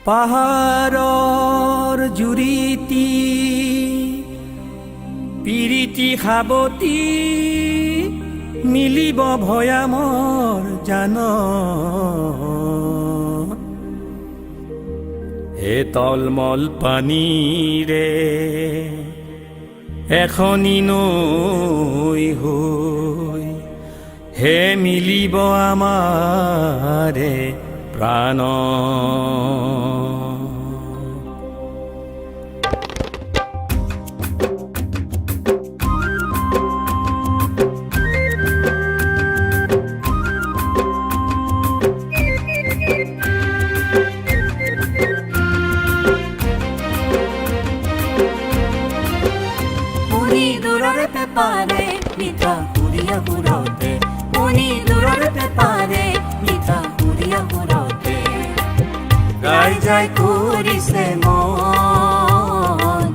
পাহাৰৰ জুৰিতি পিৰিতি সাৱতি মিলিব ভয়ামৰ জান হে তলমল পানীৰে এখনি নৈ হৈ হে মিলিব আমাৰে প্ৰাণ দূৰৰে পেপাৰে মিঠা পুৰিয়া ঘূৰতে শুনি দূৰৰে পেপাৰে মিঠা পুৰিয়া ঘূৰতে ৰাইজাই কৰিছে মন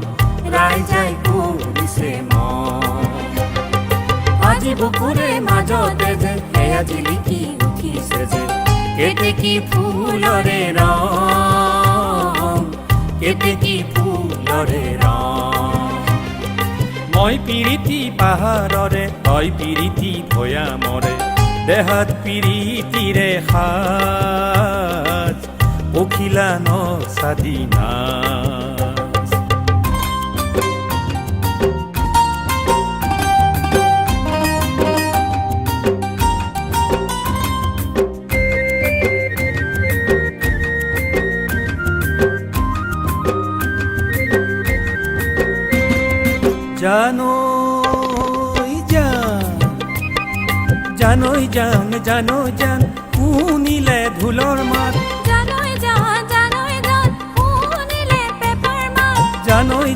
ৰাইজাই কৰিছে মন আজি বুকুৰে মাজতে যে সেয়া জিলিকি উঠিছে যে কেতেকী ফুলৰে ৰং কেতেকী ফুলৰে ৰং মই পিৰিতি পাহাৰৰে তই পিৰিতি ভয়ামৰে দেহাত পিৰিতিৰে সাজ পখিলা নচাদি নাচ জানৈ জান শুনিলে ঢোলৰ মাত জানৈ জান শুনিলে পেপাৰ মাত জানৈ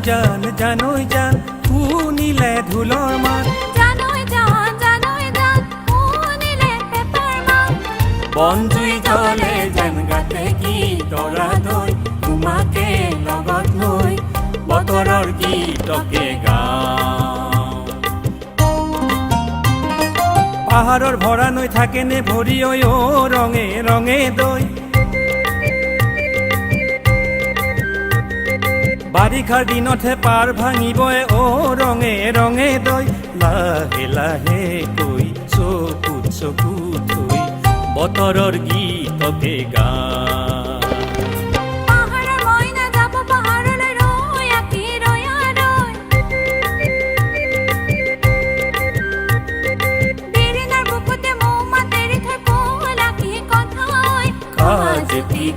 জান শুনিলে ঢোলৰ মাত জানৈ জান শুনিলে পেপাৰ মাত বনজুই জ্বলে যেন গাতে গীতৰা দৈ তোমাকে লগত লৈ বতৰৰ গীতকে গাওঁ পাহাৰৰ ভৰা নৈ থাকেনে ভৰি ঐ ৰঙে ৰঙে দৈ বাৰিষাৰ দিনতহে পাৰ ভাঙিবই ৰঙে ৰঙে দৈ লাহে লাহে কৈ চকুত চকুত থৈ বতৰৰ গীতকে গাওঁ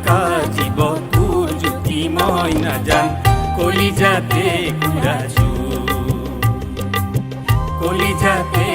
কাজিব তোৰ জ্যোতি মই নাজান কলিজাতে ঘূৰাছো কলিজাতে